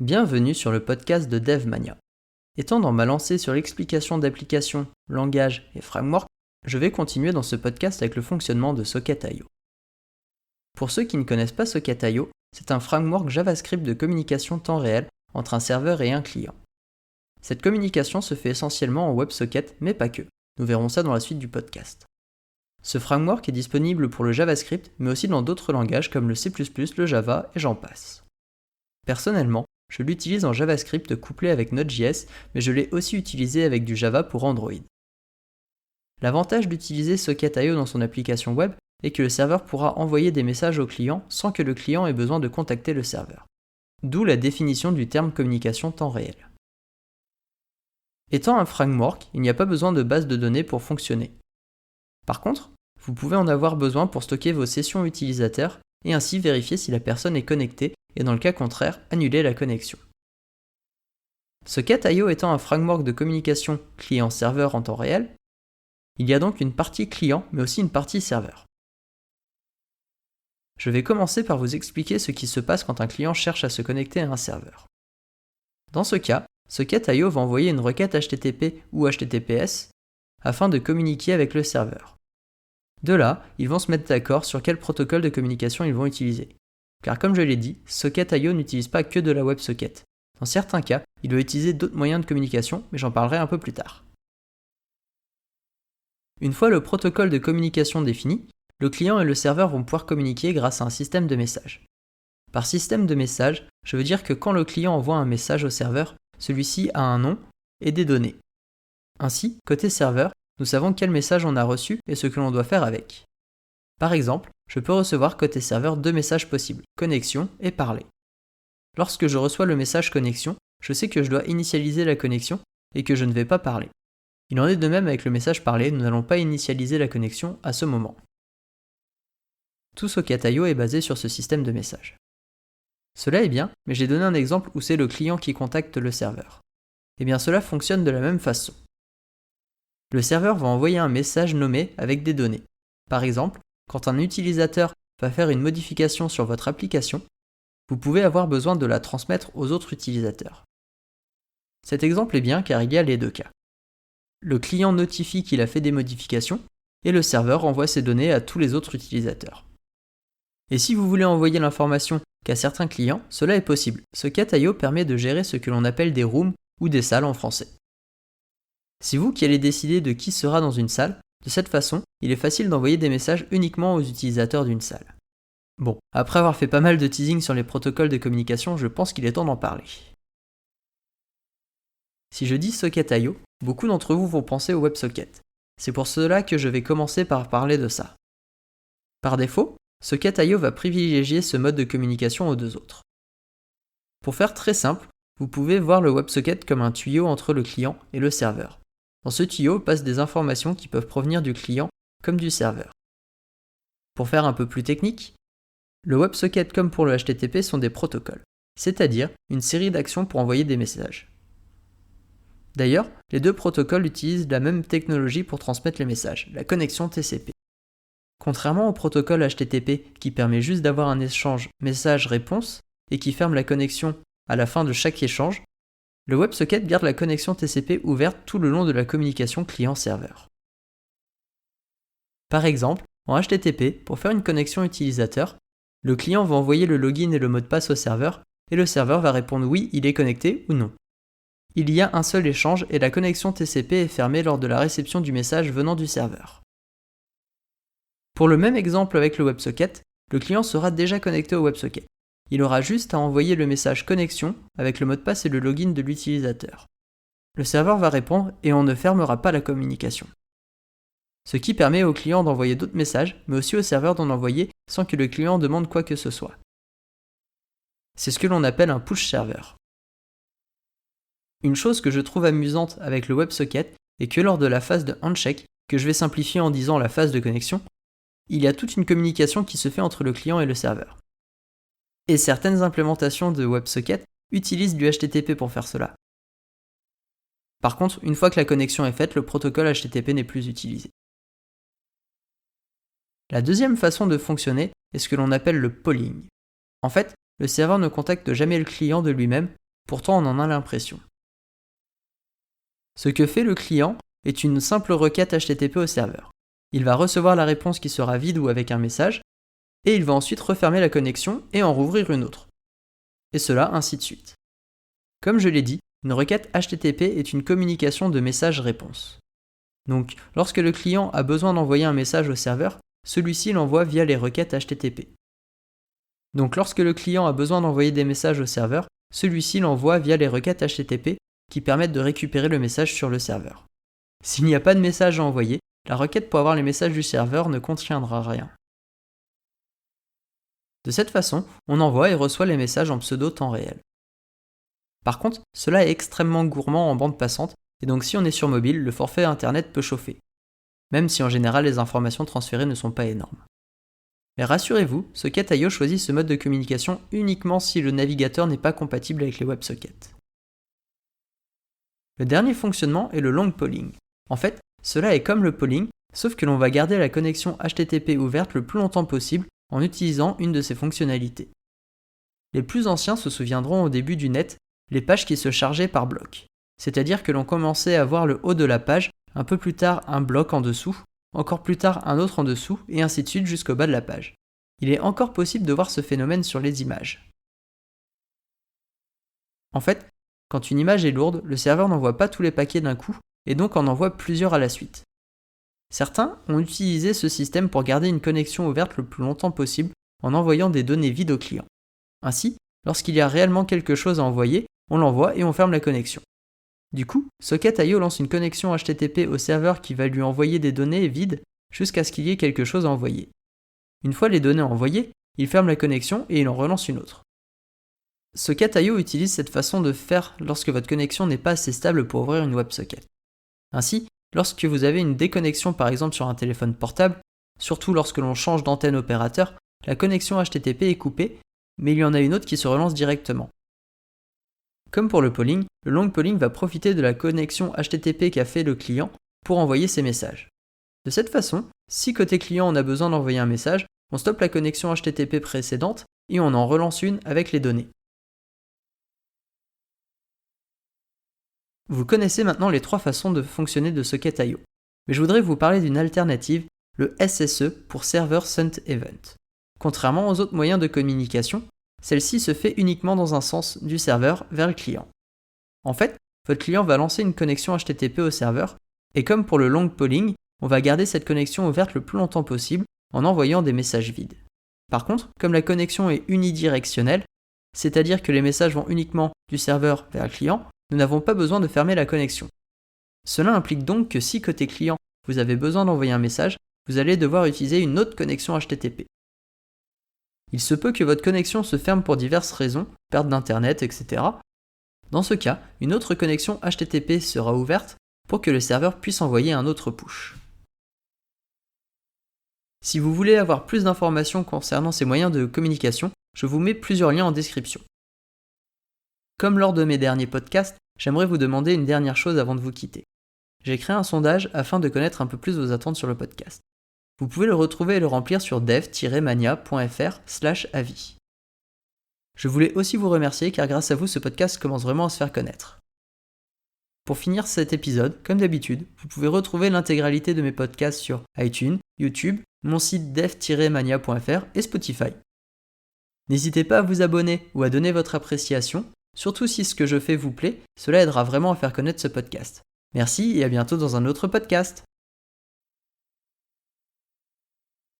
Bienvenue sur le podcast de DevMania. Étant dans ma lancée sur l'explication d'applications, langages et frameworks, je vais continuer dans ce podcast avec le fonctionnement de Socket.io. Pour ceux qui ne connaissent pas Socket.io, c'est un framework JavaScript de communication temps réel entre un serveur et un client. Cette communication se fait essentiellement en WebSocket, mais pas que. Nous verrons ça dans la suite du podcast. Ce framework est disponible pour le JavaScript, mais aussi dans d'autres langages comme le C++, le Java et j'en passe. Personnellement, je l'utilise en JavaScript couplé avec Node.js, mais je l'ai aussi utilisé avec du Java pour Android. L'avantage d'utiliser Socket.io dans son application web est que le serveur pourra envoyer des messages au client sans que le client ait besoin de contacter le serveur. D'où la définition du terme communication temps réel. Étant un framework, il n'y a pas besoin de base de données pour fonctionner. Par contre, vous pouvez en avoir besoin pour stocker vos sessions utilisateurs et ainsi vérifier si la personne est connectée et dans le cas contraire, annuler la connexion. Socket.io étant un framework de communication client-serveur en temps réel, il y a donc une partie client mais aussi une partie serveur. Je vais commencer par vous expliquer ce qui se passe quand un client cherche à se connecter à un serveur. Dans ce cas, Socket.io va envoyer une requête HTTP ou HTTPS afin de communiquer avec le serveur. De là, ils vont se mettre d'accord sur quel protocole de communication ils vont utiliser. Car comme je l'ai dit, Socket.io n'utilise pas que de la WebSocket. Dans certains cas, il va utiliser d'autres moyens de communication, mais j'en parlerai un peu plus tard. Une fois le protocole de communication défini, le client et le serveur vont pouvoir communiquer grâce à un système de messages. Par système de messages, je veux dire que quand le client envoie un message au serveur, celui-ci a un nom et des données. Ainsi, côté serveur, nous savons quel message on a reçu et ce que l'on doit faire avec. Par exemple, je peux recevoir côté serveur deux messages possibles, connexion et parler. Lorsque je reçois le message connexion, je sais que je dois initialiser la connexion et que je ne vais pas parler. Il en est de même avec le message parler, nous n'allons pas initialiser la connexion à ce moment. Tout Socket.io est basé sur ce système de messages. Cela est bien, mais j'ai donné un exemple où c'est le client qui contacte le serveur. Eh bien cela fonctionne de la même façon. Le serveur va envoyer un message nommé avec des données. Par exemple, quand un utilisateur va faire une modification sur votre application, vous pouvez avoir besoin de la transmettre aux autres utilisateurs. Cet exemple est bien car il y a les deux cas. Le client notifie qu'il a fait des modifications et le serveur envoie ces données à tous les autres utilisateurs. Et si vous voulez envoyer l'information qu'à certains clients, cela est possible. Socket.io permet de gérer ce que l'on appelle des rooms ou des salles en français. C'est vous qui allez décider de qui sera dans une salle. De cette façon, il est facile d'envoyer des messages uniquement aux utilisateurs d'une salle. Bon, après avoir fait pas mal de teasing sur les protocoles de communication, je pense qu'il est temps d'en parler. Si je dis Socket.io, beaucoup d'entre vous vont penser au WebSocket. C'est pour cela que je vais commencer par parler de ça. Par défaut, Socket.io va privilégier ce mode de communication aux deux autres. Pour faire très simple, vous pouvez voir le WebSocket comme un tuyau entre le client et le serveur. Dans ce tuyau passent des informations qui peuvent provenir du client comme du serveur. Pour faire un peu plus technique, le WebSocket comme pour le HTTP sont des protocoles, c'est-à-dire une série d'actions pour envoyer des messages. D'ailleurs, les deux protocoles utilisent la même technologie pour transmettre les messages, la connexion TCP. Contrairement au protocole HTTP qui permet juste d'avoir un échange message-réponse et qui ferme la connexion à la fin de chaque échange, le WebSocket garde la connexion TCP ouverte tout le long de la communication client-serveur. Par exemple, en HTTP, pour faire une connexion utilisateur, le client va envoyer le login et le mot de passe au serveur, et le serveur va répondre oui, il est connecté ou non. Il y a un seul échange et la connexion TCP est fermée lors de la réception du message venant du serveur. Pour le même exemple avec le WebSocket, le client sera déjà connecté au WebSocket. Il aura juste à envoyer le message connexion avec le mot de passe et le login de l'utilisateur. Le serveur va répondre et on ne fermera pas la communication. Ce qui permet au client d'envoyer d'autres messages, mais aussi au serveur d'en envoyer sans que le client demande quoi que ce soit. C'est ce que l'on appelle un push serveur. Une chose que je trouve amusante avec le WebSocket est que lors de la phase de handshake, que je vais simplifier en disant la phase de connexion, il y a toute une communication qui se fait entre le client et le serveur. Et certaines implémentations de WebSocket utilisent du HTTP pour faire cela. Par contre, une fois que la connexion est faite, le protocole HTTP n'est plus utilisé. La deuxième façon de fonctionner est ce que l'on appelle le polling. En fait, le serveur ne contacte jamais le client de lui-même, Pourtant, on en a l'impression. Ce que fait le client est une simple requête HTTP au serveur. Il va recevoir la réponse qui sera vide ou avec un message, et il va ensuite refermer la connexion et en rouvrir une autre. Et cela, ainsi de suite. Comme je l'ai dit, une requête HTTP est une communication de message-réponse. Donc, lorsque le client a besoin d'envoyer un message au serveur, celui-ci l'envoie via les requêtes HTTP. Donc, lorsque le client a besoin d'envoyer des messages au serveur, celui-ci l'envoie via les requêtes HTTP qui permettent de récupérer le message sur le serveur. S'il n'y a pas de message à envoyer, la requête pour avoir les messages du serveur ne contiendra rien. De cette façon, on envoie et reçoit les messages en pseudo-temps réel. Par contre, cela est extrêmement gourmand en bande passante, et donc si on est sur mobile, le forfait internet peut chauffer. Même si en général les informations transférées ne sont pas énormes. Mais rassurez-vous, Socket.io choisit ce mode de communication uniquement si le navigateur n'est pas compatible avec les WebSockets. Le dernier fonctionnement est le long polling. En fait, cela est comme le polling, sauf que l'on va garder la connexion HTTP ouverte le plus longtemps possible en utilisant une de ses fonctionnalités. Les plus anciens se souviendront au début du net, les pages qui se chargeaient par bloc. C'est-à-dire que l'on commençait à voir le haut de la page, un peu plus tard un bloc en dessous, encore plus tard un autre en dessous, et ainsi de suite jusqu'au bas de la page. Il est encore possible de voir ce phénomène sur les images. En fait, quand une image est lourde, le serveur n'envoie pas tous les paquets d'un coup, et donc en envoie plusieurs à la suite. Certains ont utilisé ce système pour garder une connexion ouverte le plus longtemps possible en envoyant des données vides au client. Ainsi, lorsqu'il y a réellement quelque chose à envoyer, on l'envoie et on ferme la connexion. Du coup, Socket.io lance une connexion HTTP au serveur qui va lui envoyer des données vides jusqu'à ce qu'il y ait quelque chose à envoyer. Une fois les données envoyées, il ferme la connexion et il en relance une autre. Socket.io utilise cette façon de faire lorsque votre connexion n'est pas assez stable pour ouvrir une WebSocket. Ainsi, lorsque vous avez une déconnexion par exemple sur un téléphone portable, surtout lorsque l'on change d'antenne opérateur, la connexion HTTP est coupée, mais il y en a une autre qui se relance directement. Comme pour le polling, le long polling va profiter de la connexion HTTP qu'a fait le client pour envoyer ses messages. De cette façon, si côté client on a besoin d'envoyer un message, on stoppe la connexion HTTP précédente et on en relance une avec les données. Vous connaissez maintenant les 3 façons de fonctionner de Socket.io, mais je voudrais vous parler d'une alternative, le SSE pour Server Sent Event. Contrairement aux autres moyens de communication, celle-ci se fait uniquement dans un sens du serveur vers le client. En fait, votre client va lancer une connexion HTTP au serveur, et comme pour le long polling, on va garder cette connexion ouverte le plus longtemps possible en envoyant des messages vides. Par contre, comme la connexion est unidirectionnelle, c'est-à-dire que les messages vont uniquement du serveur vers le client, nous n'avons pas besoin de fermer la connexion. Cela implique donc que si côté client, vous avez besoin d'envoyer un message, vous allez devoir utiliser une autre connexion HTTP. Il se peut que votre connexion se ferme pour diverses raisons, perte d'internet, etc. Dans ce cas, une autre connexion HTTP sera ouverte pour que le serveur puisse envoyer un autre push. Si vous voulez avoir plus d'informations concernant ces moyens de communication, je vous mets plusieurs liens en description. Comme lors de mes derniers podcasts, j'aimerais vous demander une dernière chose avant de vous quitter. J'ai créé un sondage afin de connaître un peu plus vos attentes sur le podcast. Vous pouvez le retrouver et le remplir sur dev-mania.fr/avis. Je voulais aussi vous remercier car grâce à vous, ce podcast commence vraiment à se faire connaître. Pour finir cet épisode, comme d'habitude, vous pouvez retrouver l'intégralité de mes podcasts sur iTunes, YouTube, mon site dev-mania.fr et Spotify. N'hésitez pas à vous abonner ou à donner votre appréciation, surtout si ce que je fais vous plaît, cela aidera vraiment à faire connaître ce podcast. Merci et à bientôt dans un autre podcast.